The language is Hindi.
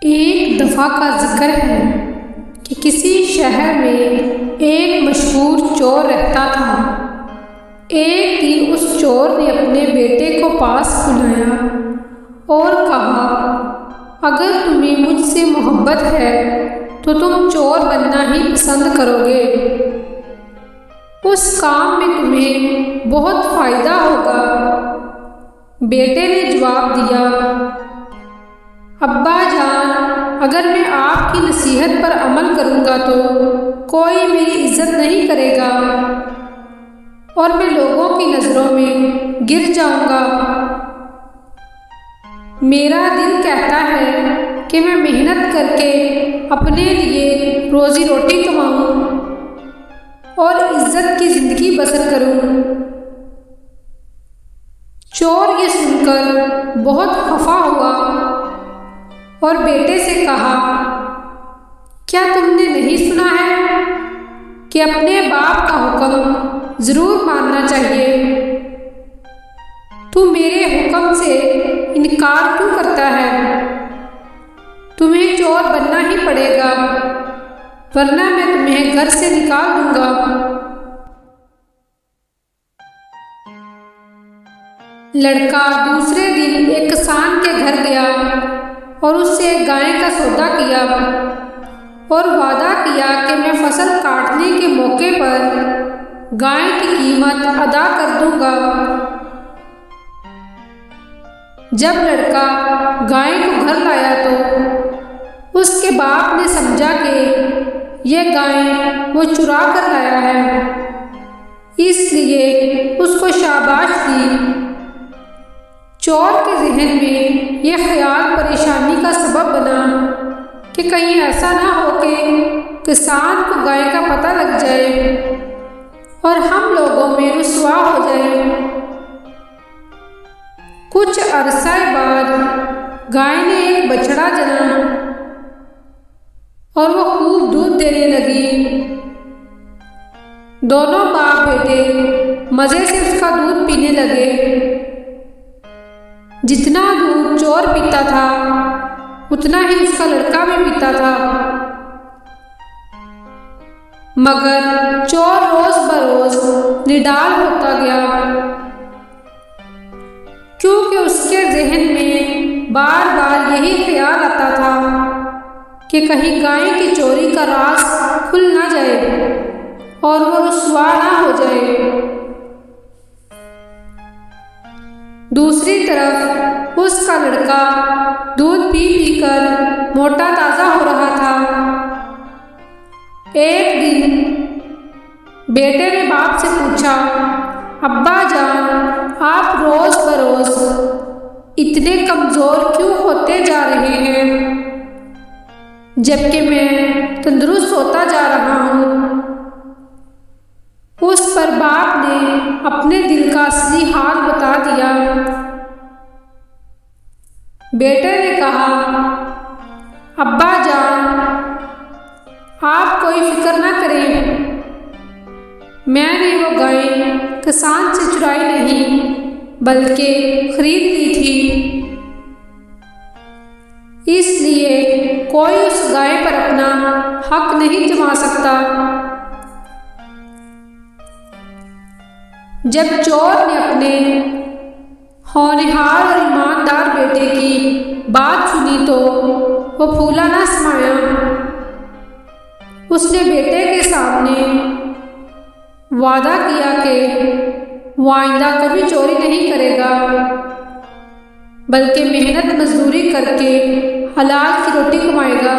एक दफ़ा का जिक्र है कि किसी शहर में एक मशहूर चोर रहता था। एक दिन उस चोर ने अपने बेटे को पास बुलाया और कहा, अगर तुम्हें मुझसे मोहब्बत है तो तुम चोर बनना ही पसंद करोगे। उस काम में तुम्हें बहुत फ़ायदा होगा। बेटे ने जवाब दिया, अब्बा जान, अगर मैं आपकी नसीहत पर अमल करूँगा तो कोई मेरी इज्जत नहीं करेगा और मैं लोगों की नज़रों में गिर जाऊँगा। मेरा दिल कहता है कि मैं मेहनत करके अपने लिए रोज़ी रोटी कमाऊँ और इज्जत की ज़िंदगी बसर करूँ। चोर ये सुनकर बहुत खफा हुआ और बेटे से कहा, क्या तुमने नहीं सुना है कि अपने बाप का हुक्म ज़रूर मानना चाहिए? तू मेरे हुक्म से इनकार क्यों करता है? तुम्हें चोर बनना ही पड़ेगा, वरना मैं तुम्हें घर से निकाल दूंगा। लड़का दूसरे दिन एक किसान के घर गया और उससे गाय का सौदा किया और वादा किया कि मैं फसल काटने के मौके पर गाय की कीमत अदा कर दूंगा। जब लड़का गाय को घर लाया तो उसके बाप ने समझा कि यह गाय वो चुरा कर लाया है, इसलिए उसको शाबाश दी। चोर के जहन में यह ख्याल परेशानी का सबब बना कि कहीं ऐसा ना हो कि किसान को गाय का पता लग जाए और हम लोगों में रुसवा हो जाए। कुछ अरसा बाद गाय ने एक बछड़ा जना और वो खूब दूध देने लगी। दोनों बाप बेटे मज़े से उसका दूध पीने लगे। जितना दूध चोर पीता था उतना ही उसका लड़का भी पीता था, मगर चोर रोज बरोज निडाल होता गया, क्योंकि उसके जहन में बार बार यही ख्याल आता था कि कहीं गाय की चोरी का राज खुल ना जाए और वो रुसवा ना हो जाए। दूसरी तरफ उसका लड़का दूध पी पी कर मोटा ताज़ा हो रहा था। एक दिन बेटे ने बाप से पूछा, अब्बा जान, आप रोज़ बरोज़ इतने कमज़ोर क्यों होते जा रहे हैं, जबकि मैं तंदुरुस्त होता जा रहा हूँ। उस पर बाप ने अपने दिल का असली हाल बता दिया। बेटे ने कहा, अब्बा जान, आप कोई फिक्र ना करें, मैंने वो गाय किसान से चुराई नहीं बल्कि खरीद ली थी, इसलिए कोई उस गाय पर अपना हक नहीं जमा सकता। जब चोर ने अपने होनहार और ईमानदार बेटे की बात सुनी तो वो फूला ना समाया। उसने बेटे के सामने वादा किया कि वो आइंदा कभी चोरी नहीं करेगा, बल्कि मेहनत मजदूरी करके हलाल की रोटी कमाएगा।